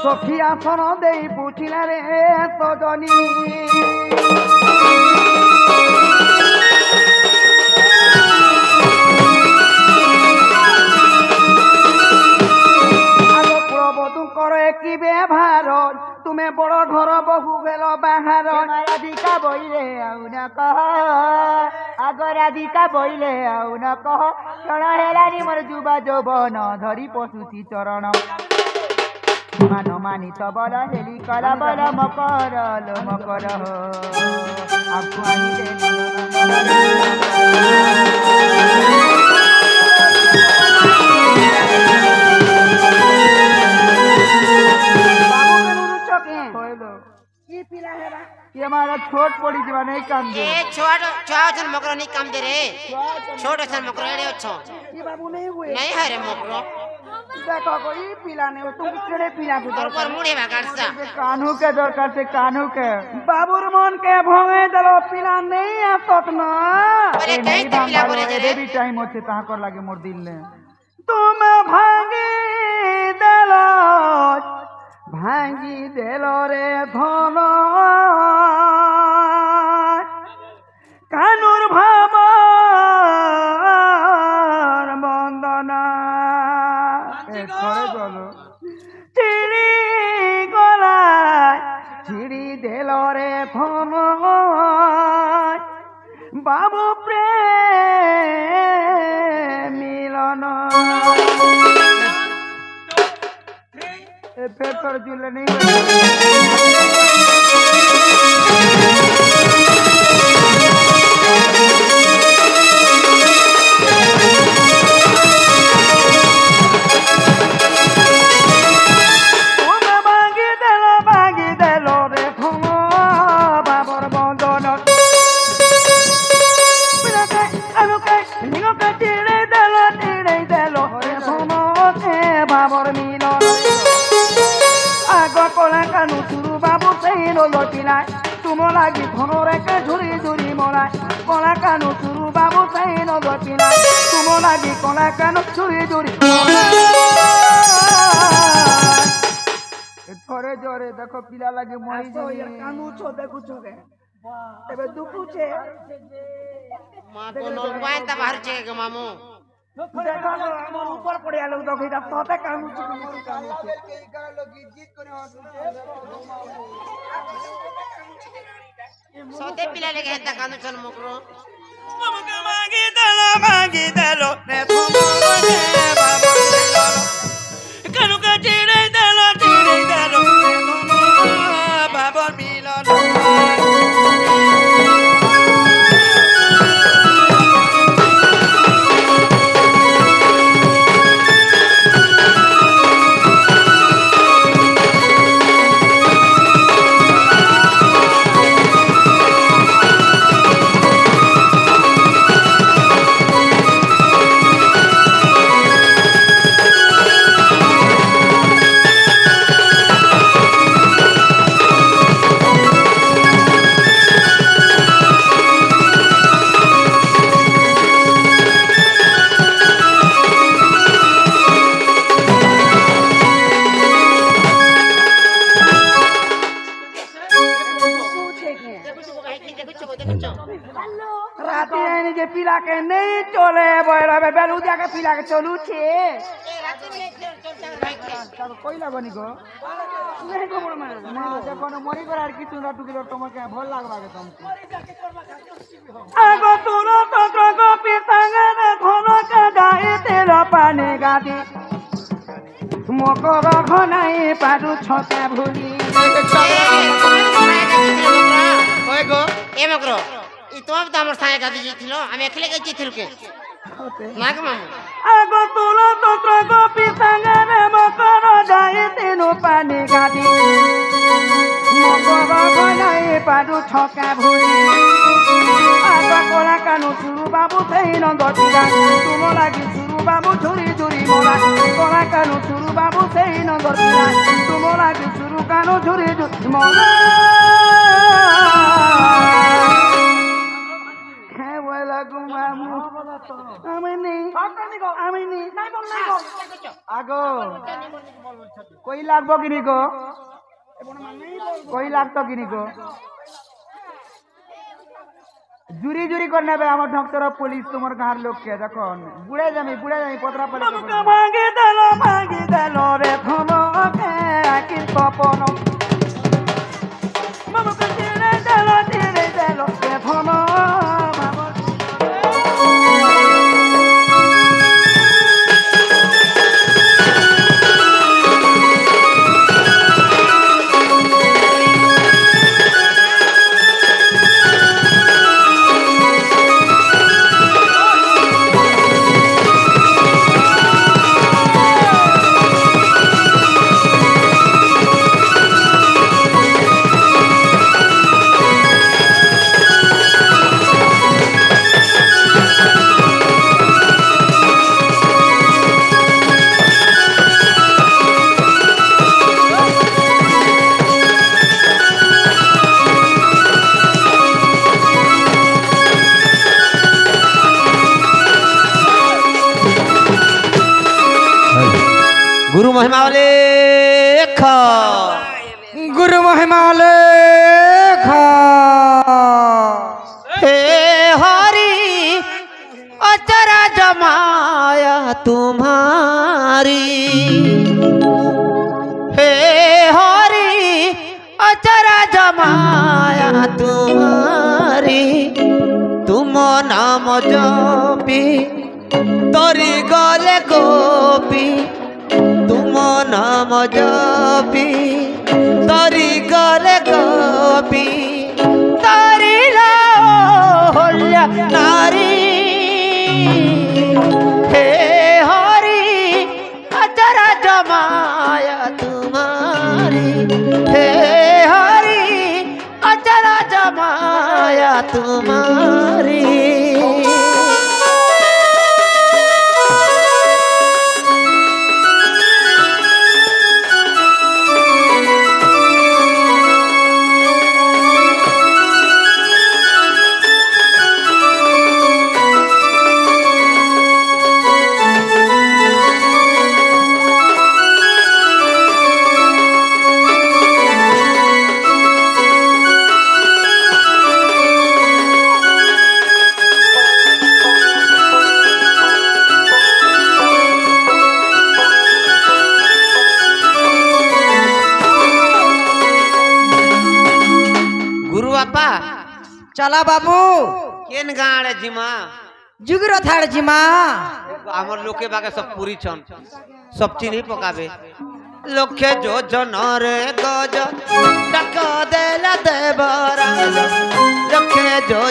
সখী আসন দেই পুছিলে রে তজনী কি ব্যবহার তুমি বড় ঘর বহু গেল বাহার রাধিকা বইলে আউ না কহ আগ রাধিকা বইলে আউ না কহ ক্ষণ হেলানি মোর যুবা যৌবন ধরি পশুতি চরণ মান মানিত বল হেলি কলা বল মকর লো মকর আপু আনিলে छोट पड़ी जीवा नहीं काम दे ए छोट छोट मकरो नहीं काम दे रे छोट सन मकरो रे अच्छो ये बाबू नहीं हुए नहीं है रे मकरो देखो कोई पीला नहीं हो तुम केड़े पीला के और पर मुड़े भागाड़सा कान्हू के दरकार से कान्हू के बाबूर मन के भंगे दलो पीला नहीं आसत ना अरे कहीं तो पीला बोले जे भी टाइम होते ता कर लागे मोर दिल ने तुम भांगी देलो रे धन कानुर भावर बंदना चिड़ी गला चिड़ी देलो रे धन बाबू प्रेम मिलन फिर कर जुले नहीं तुम लगी घनरे के झुरी झुरी मोला कला कानू चुरू बाबू सही न गपिला तुम लगी कला कानू झुरी झुरी थोड़े जोरे देखो पिला लगे मोही जी कानू छो देखु छो के एबे दुखु छे मां को नलवान त बाहर छे के मामू देखो ना हमर ऊपर पड़िया लोग तो खिदा तोते कानू छे कानू छे के गा लोग जीत करे सोते पिला लेके हेता कानू चल मकरो ममके मांगी देलो ने फमो ने बाबा देलो कानू का चिड़े देलो ने फमो बाबा मिलन राती आने जे पिला के नहीं चले बड़ा बेलू जाके पिला के चलू छे कोई लगनी गो नहीं गो मोर मां जे कोनो मरी गरार की तुरा टुकिलो तमके भल लागबा के तुमको आगो तुरो तंत्र गो पितांगे ने घन के गाई तेल पानी गादी मकर घनाई पाडू छके भूली ओए गो ए मकरो ई तो अब हमर साए गादी जीथिलो हम अकेले के जीथिल के ना के मामू आगो तुरो तंत्र गो पितांगे ने मकर गाई तेल पानी गादी मकर घनाई पाडू छके भूली आगो कोला कानू सुरु बाबू थई न गतिला तुम लागि सुरु बाबू झुरी झुरी मोला कोला कानू सुरु बाबू थई न गतिला तुम लागि सुरु कानू झुरी झुरी मोला লাগু মামু আমিনি আমিনি আগো কই লাগবো কিনি গো কই লাগতো কিনি গো জুরি জুরি করে নেবে আমার ঢক্তর পুলিশ তোমার গাঁর লোককে যখন বুড়ে যাবি পত্রা পালে মাগি দেল রে ধনকে আকির কপন মামুকে তীরে দেল রে ধন गुरु महिमा लेख गुरु महिमा लेख हे हरि अचरा जमाया तुम्हारी हे हरि अचरा जमाया तुम्हारी तुम नाम जपी तोरी गले गोपी तुम नाम जपी तरी गले गोपी तरी लाल्या नारी हे हरि अचरा जमाया तुम्हारी हे हरि अचरा जमाया तुम्हारी चला बाबू केन गाड़े जिमा जुगिर थाड़ जिमा हमर लोके बागे सब पूरी छन सब चिन्ही पकाबे लक्ष्य जो जनरे गज डक